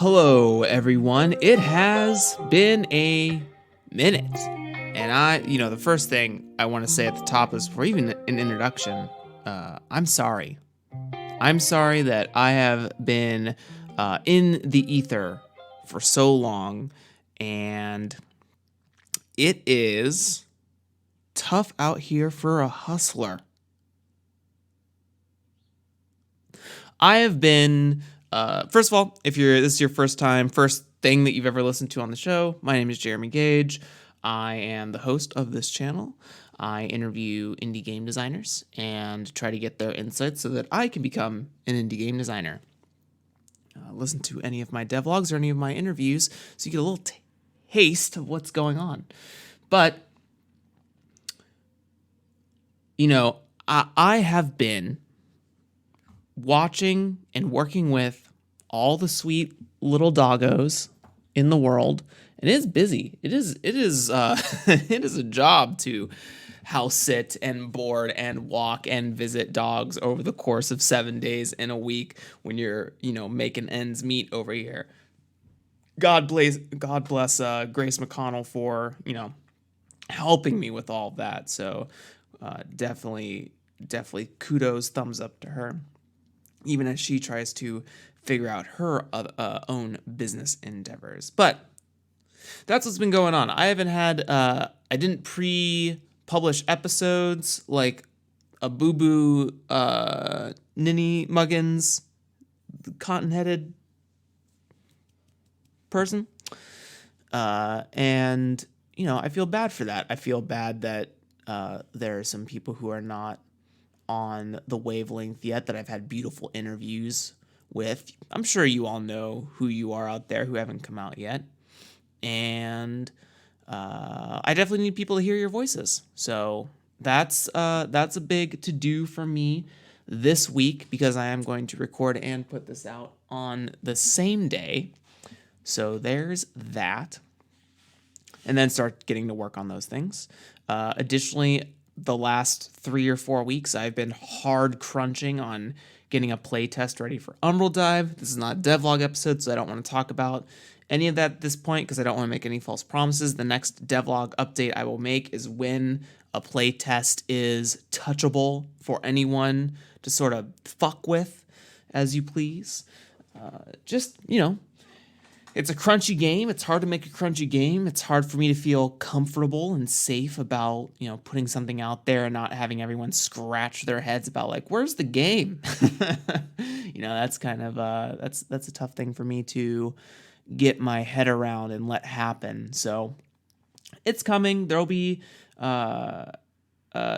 Hello, everyone. It has been a minute. And the first thing I want to say at the top is for even an introduction, I'm sorry. I'm sorry that I have been in the ether for so long, and it is tough out here for a hustler. I have been, first of all, if this is your first thing that you've ever listened to on the show, my name is Jeremy Gage. I am the host of this channel. I interview indie game designers and try to get their insights so that I can become an indie game designer. Listen to any of my devlogs or any of my interviews so you get a little taste of what's going on. But, I have been watching and working with all the sweet little doggos in the world, and it is busy. It is it is a job to house sit and board and walk and visit dogs over the course of 7 days in a week when you're making ends meet over here. God bless Grace McConnell for helping me with all of that. So definitely kudos, thumbs up to her, even as she tries to figure out her own business endeavors. But that's what's been going on. I haven't had, I didn't pre-publish episodes like a boo-boo ninny muggins, cotton-headed person. And, I feel bad for that. I feel bad that there are some people who are not on the wavelength yet that I've had beautiful interviews with. I'm sure you all know who you are out there who haven't come out yet. And I definitely need people to hear your voices. So that's a big to do for me this week because I am going to record and put this out on the same day. So there's that. And then start getting to work on those things. Additionally, the last 3 or 4 weeks, I've been hard crunching on getting a playtest ready for Umbral Dive. This is not a devlog episode, so I don't want to talk about any of that at this point because I don't want to make any false promises. The next devlog update I will make is when a playtest is touchable for anyone to sort of fuck with as you please. It's a crunchy game. It's hard to make a crunchy game. It's hard for me to feel comfortable and safe about, putting something out there and not having everyone scratch their heads about like, where's the game? That's kind of that's a tough thing for me to get my head around and let happen. So it's coming. There'll be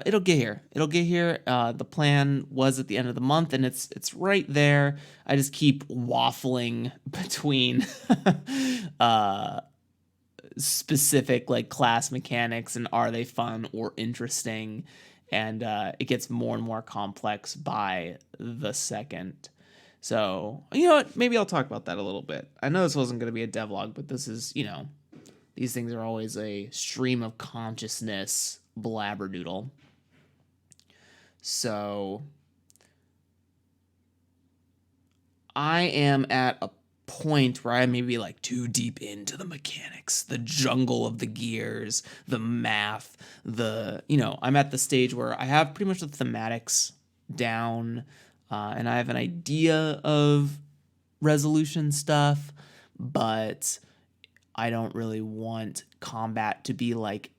it'll get here. It'll get here. The plan was at the end of the month, and it's right there. I just keep waffling between specific like class mechanics and are they fun or interesting, and it gets more and more complex by the second. So you know what? Maybe I'll talk about that a little bit. I know this wasn't going to be a devlog, but this is these things are always a stream of consciousness blabberdoodle. So I am at a point where I may be like too deep into the mechanics, the jungle of the gears, the math, I'm at the stage where I have pretty much the thematics down, and I have an idea of resolution stuff, but I don't really want combat to be like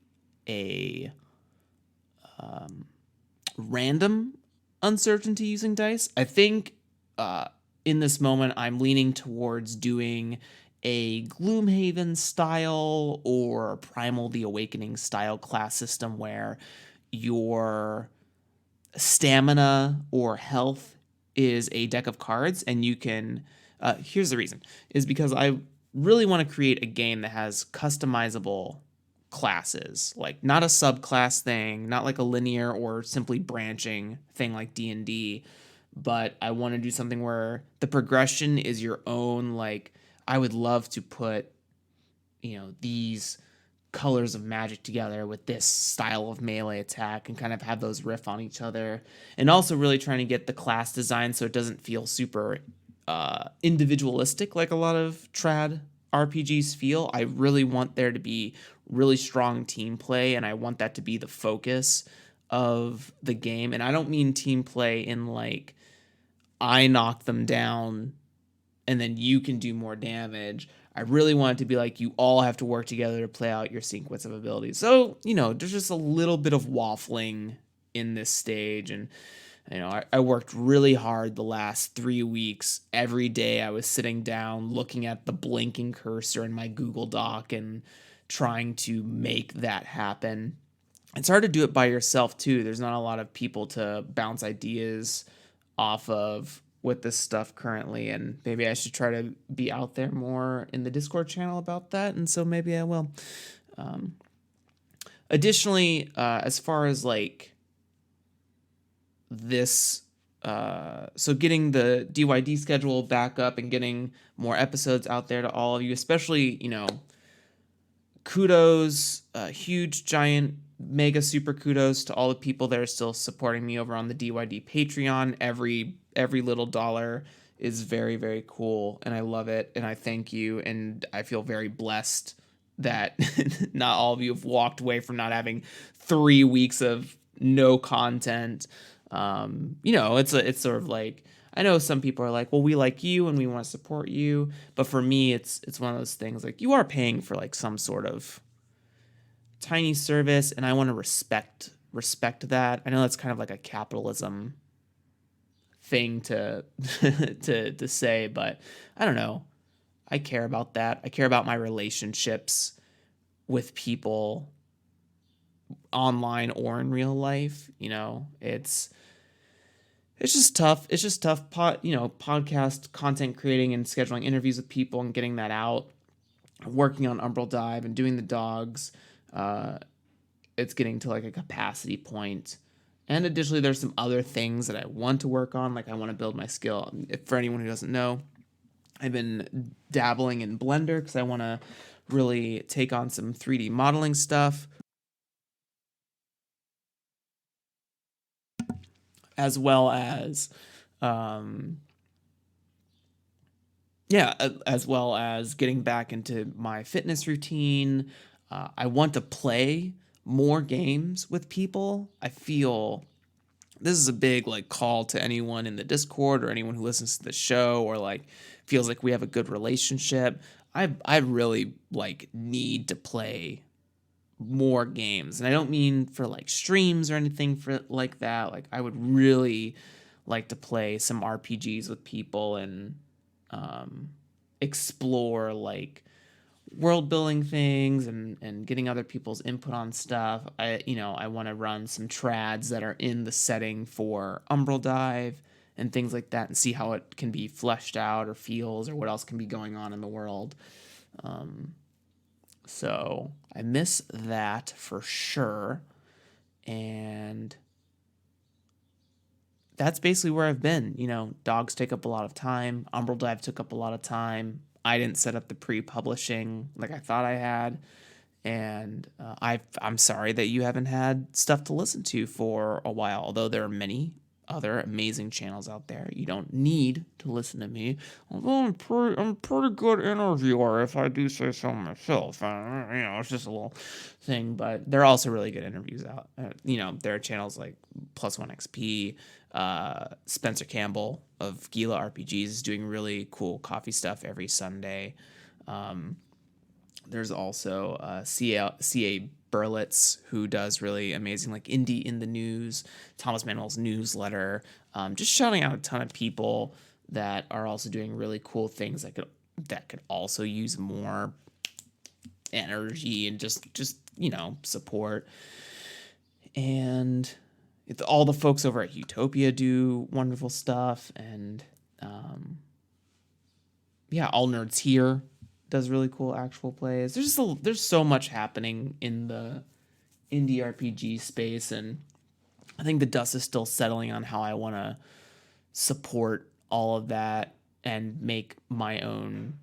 a random uncertainty using dice. I think in this moment I'm leaning towards doing a Gloomhaven style or Primal the Awakening style class system where your stamina or health is a deck of cards, and you can here's the reason, is because I really want to create a game that has customizable classes, like not a subclass thing, not like a linear or simply branching thing like D&D, but I want to do something where the progression is your own. Like I would love to put these colors of magic together with this style of melee attack and kind of have those riff on each other, and also really trying to get the class design so it doesn't feel super individualistic like a lot of trad RPGs feel. I really want there to be really strong team play, and I want that to be the focus of the game. And I don't mean team play in like I knock them down and then you can do more damage. I really want it to be like you all have to work together to play out your sequence of abilities. So, there's just a little bit of waffling in this stage. And, I worked really hard the last 3 weeks. Every day I was sitting down looking at the blinking cursor in my Google Doc and trying to make that happen. It's hard to do it by yourself, too. There's not a lot of people to bounce ideas off of with this stuff currently, and maybe I should try to be out there more in the Discord channel about that, and so maybe I will. Um, Additionally, as far as like this, so getting the DYD schedule back up and getting more episodes out there to all of you, especially, kudos, huge, giant, mega super kudos to all the people that are still supporting me over on the DYD Patreon. Every little dollar is very, very cool, and I love it, and I thank you, and I feel very blessed that not all of you have walked away from not having 3 weeks of no content. It's sort of like, I know some people are like, well, we like you and we want to support you, but for me, it's one of those things like you are paying for like some sort of tiny service, and I want to respect that. I know that's kind of like a capitalism thing to to say, but I don't know. I care about that. I care about my relationships with people online or in real life. It's just tough. It's just tough podcast content creating and scheduling interviews with people and getting that out. Working on Umbral Dive and doing the dogs. It's getting to like a capacity point. And additionally, there's some other things that I want to work on. Like I want to build my skill. For anyone who doesn't know, I've been dabbling in Blender because I want to really take on some 3D modeling stuff, as well as, as well as getting back into my fitness routine. I want to play more games with people. I feel this is a big like call to anyone in the Discord or anyone who listens to the show or like feels like we have a good relationship. I really like need to play more games. And I don't mean for like streams or anything for like that. Like I would really like to play some RPGs with people and um explore like world building things and getting other people's input on stuff. I want to run some trads that are in the setting for Umbral Dive and things like that and see how it can be fleshed out or feels or what else can be going on in the world. So I miss that for sure. And that's basically where I've been. Dogs take up a lot of time. Umbral Dive took up a lot of time. I didn't set up the pre-publishing like I thought I had, and I'm sorry that you haven't had stuff to listen to for a while. Although there are many other amazing channels out there, you don't need to listen to me. Although I'm a pretty good interviewer, if I do say so myself. It's just a little thing, but there are also really good interviews out. There are channels like Plus One XP. Spencer Campbell of Gila RPGs is doing really cool coffee stuff every Sunday. There's also C.A. Burlitz, who does really amazing, like Indie in the News, Thomas Manuel's newsletter. Just shouting out a ton of people that are also doing really cool things that could also use more energy and just support. And all the folks over at Utopia do wonderful stuff, and All Nerds Here does really cool actual plays. There's so much happening in the indie RPG space, and I think the dust is still settling on how I want to support all of that and make my own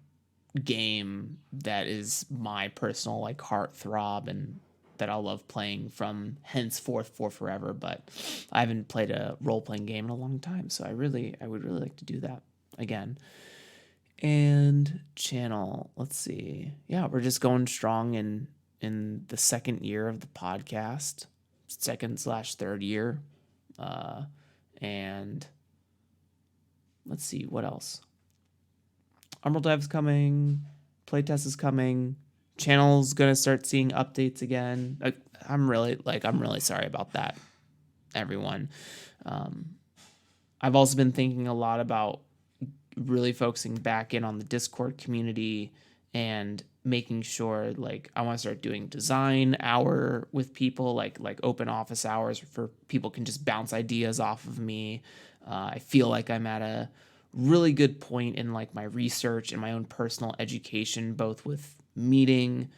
game that is my personal like heartthrob and that I'll love playing from henceforth for forever. But I haven't played a role playing game in a long time, so I would really like to do that. again. And channel, let's see. Yeah, we're just going strong in the second year of the podcast, second/third year. Uh, and let's see what else. Umbral Dev's coming, playtest is coming, channel's gonna start seeing updates again. I'm really sorry about that, everyone. Um, I've also been thinking a lot about really focusing back in on the Discord community and making sure, like, I want to start doing design hour with people, like open office hours for people can just bounce ideas off of me. I feel like I'm at a really good point in like my research and my own personal education, both with meeting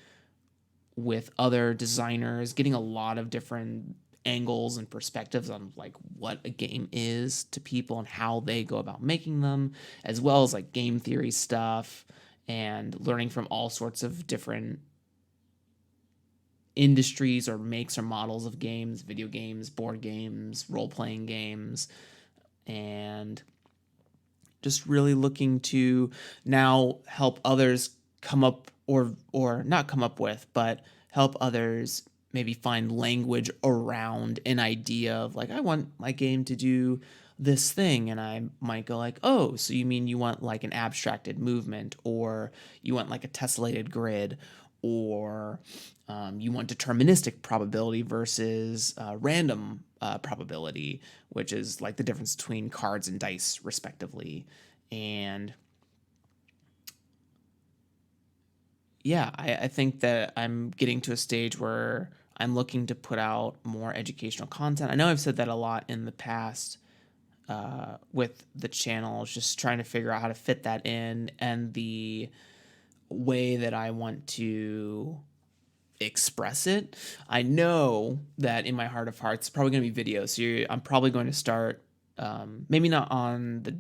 with other designers, getting a lot of different angles and perspectives on like what a game is to people and how they go about making them, as well as like game theory stuff and learning from all sorts of different industries or makes or models of games, video games, board games, role-playing games, and just really looking to now help others come up or not come up with, but help others maybe find language around an idea of like, I want my game to do this thing. And I might go like, oh, so you mean you want like an abstracted movement, or you want like a tessellated grid, or you want deterministic probability versus random probability, which is like the difference between cards and dice, respectively. And yeah, I think that I'm getting to a stage where I'm looking to put out more educational content. I know I've said that a lot in the past with the channel, just trying to figure out how to fit that in and the way that I want to express it. I know that in my heart of hearts, it's probably going to be videos. So I'm probably going to start, maybe not on the,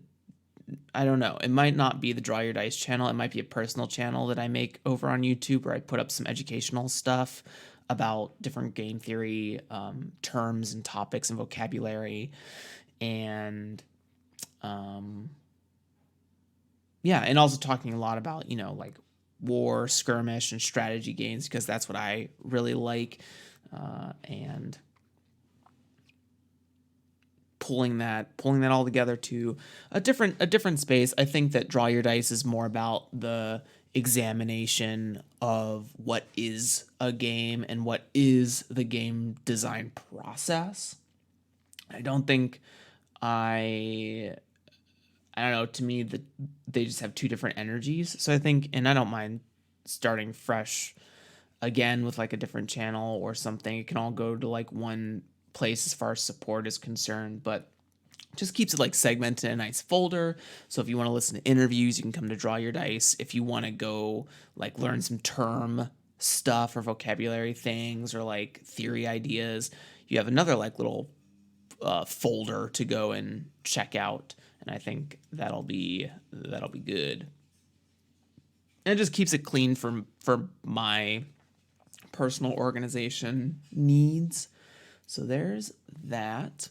I don't know. It might not be the Draw Your Dice channel. It might be a personal channel that I make over on YouTube where I put up some educational stuff about different game theory terms and topics and vocabulary. And yeah, and also talking a lot about, like war, skirmish, and strategy games, because that's what I really like. And pulling that all together to a different space. I think that Draw Your Dice is more about the examination of what is a game and what is the game design process. I don't think I don't know, to me that they just have two different energies. So I think, and I don't mind starting fresh again with like a different channel or something. It can all go to like one place as far as support is concerned, but just keeps it like segmented in a nice folder. So if you want to listen to interviews, you can come to Draw Your Dice. If you want to go like learn some term stuff or vocabulary things or like theory ideas, you have another like little folder to go and check out. And I think that'll be good. And it just keeps it clean for my personal organization needs. So there's that.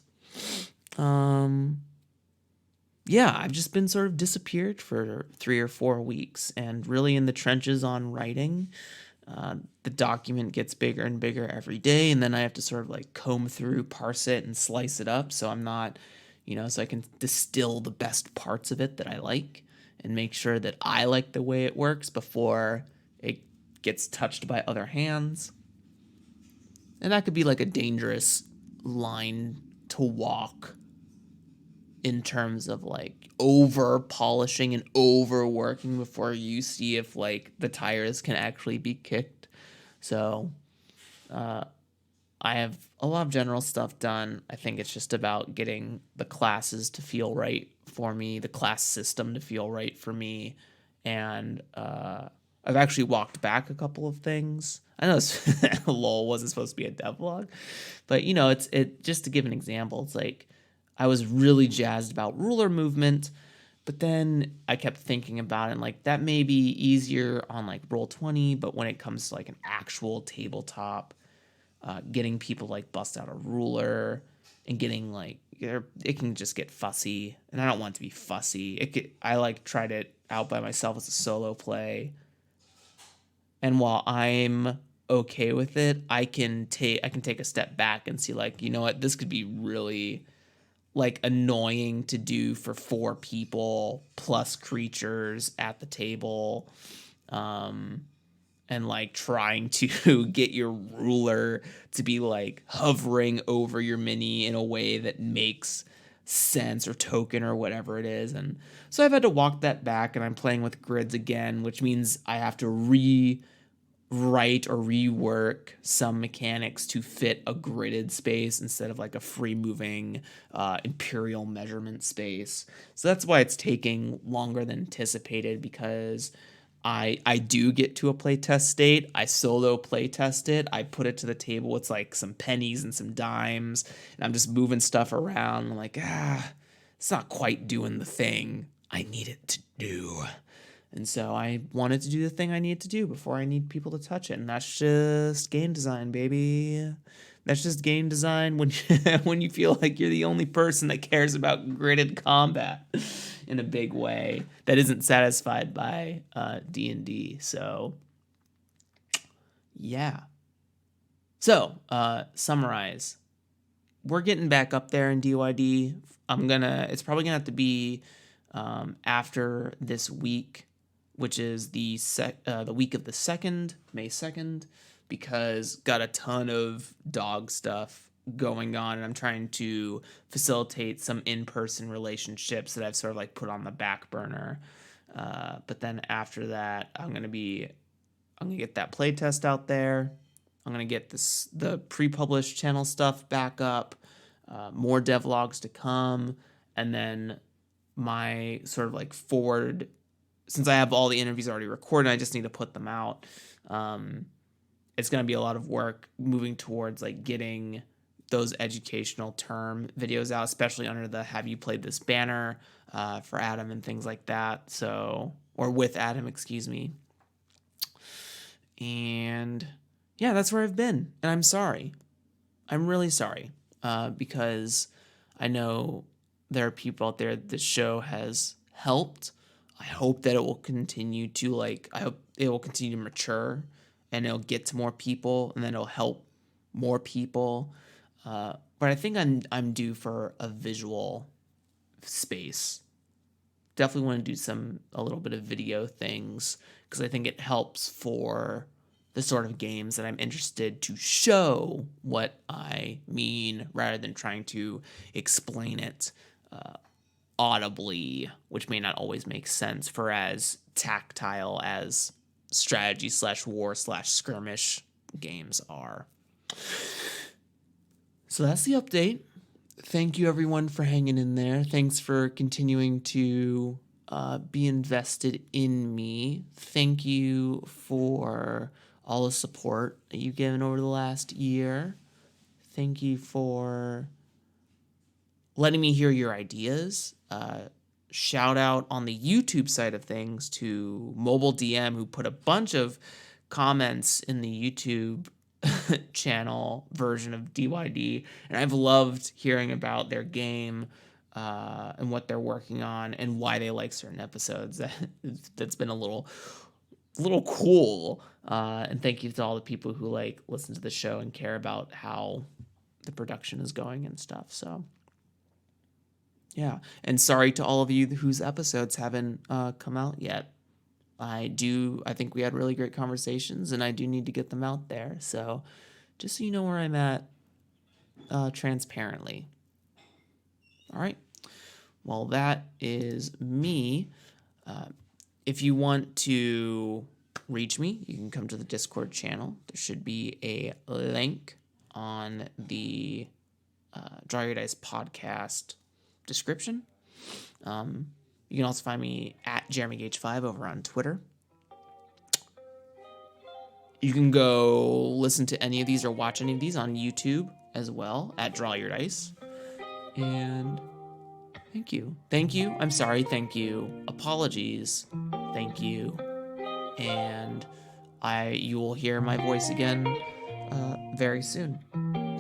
Yeah, I've just been sort of disappeared for 3 or 4 weeks and really in the trenches on writing. The document gets bigger and bigger every day, and then I have to sort of like comb through, parse it, and slice it up. So I'm not, so I can distill the best parts of it that I like and make sure that I like the way it works before it gets touched by other hands. And that could be like a dangerous line to walk in terms of like over polishing and overworking before you see if like the tires can actually be kicked. So I have a lot of general stuff done. I think it's just about getting the classes to feel right for me, the class system to feel right for me. And I've actually walked back a couple of things. I know this lol wasn't supposed to be a devlog, but it's just to give an example. It's like I was really jazzed about ruler movement, but then I kept thinking about it and like that may be easier on like Roll20, but when it comes to like an actual tabletop, getting people like bust out a ruler and getting like it can just get fussy, and I don't want it to be fussy. I like tried it out by myself as a solo play, and while I'm okay with it, I can take a step back and see, like, you know what, this could be really like annoying to do for 4 people plus creatures at the table. And like trying to get your ruler to be like hovering over your mini in a way that makes sense, or token or whatever it is. And so I've had to walk that back, and I'm playing with grids again, which means I have to rewrite or rework some mechanics to fit a gridded space instead of like a free moving imperial measurement space. So that's why it's taking longer than anticipated, because I do get to a playtest state. I solo playtest it. I put it to the table with like some pennies and some dimes, and I'm just moving stuff around. I'm like, it's not quite doing the thing I need it to do. And so I wanted to do the thing I needed to do before I need people to touch it. And that's just game design, baby. That's just game design when when you feel like you're the only person that cares about gridded combat in a big way, that isn't satisfied by D&D. So yeah. So summarize. We're getting back up there in DYD. It's probably gonna have to be after this week, which is the week of the 2nd, May 2nd, because got a ton of dog stuff going on, and I'm trying to facilitate some in-person relationships that I've sort of like put on the back burner. But then after that, I'm gonna get that playtest out there. I'm gonna get the pre-published channel stuff back up, more devlogs to come, and then my sort of like forward, since I have all the interviews already recorded, I just need to put them out. It's going to be a lot of work moving towards like getting those educational term videos out, especially under the Have You Played This banner for Adam and things like that. So, or with Adam, excuse me. And yeah, that's where I've been. And I'm sorry. I'm really sorry, because I know there are people out there that this show has helped. I hope that it will continue to I hope it will continue to mature, and it'll get to more people, and then it'll help more people. But I think I'm due for a visual space. Definitely want to do a little bit of video things, because I think it helps for the sort of games that I'm interested to show what I mean, rather than trying to explain it audibly, which may not always make sense for as tactile as strategy/war/skirmish games are. So that's the update. Thank you, everyone, for hanging in there. Thanks for continuing to be invested in me. Thank you for all the support that you've given over the last year. Thank you for letting me hear your ideas. Shout out on the YouTube side of things to Mobile DM, who put a bunch of comments in the YouTube channel version of DYD, and I've loved hearing about their game and what they're working on and why they like certain episodes. That's been a little cool. And thank you to all the people who listen to the show and care about how the production is going and stuff. So yeah, and sorry to all of you whose episodes haven't come out yet. I think we had really great conversations, and I do need to get them out there. So just so you know where I'm at, transparently. All right. Well, that is me. If you want to reach me, you can come to the Discord channel. There should be a link on the Draw Your Dice podcast description. You can also find me at JeremyGage5 over on Twitter. You can go listen to any of these or watch any of these on YouTube as well at Draw Your Dice. And thank you. Thank you. I'm sorry. Thank you. Apologies. Thank you. And you will hear my voice again very soon.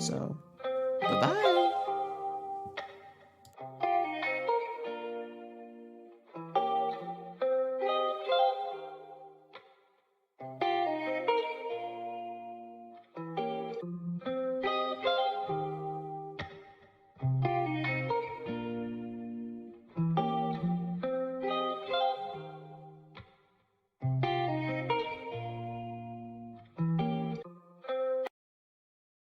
So, bye-bye.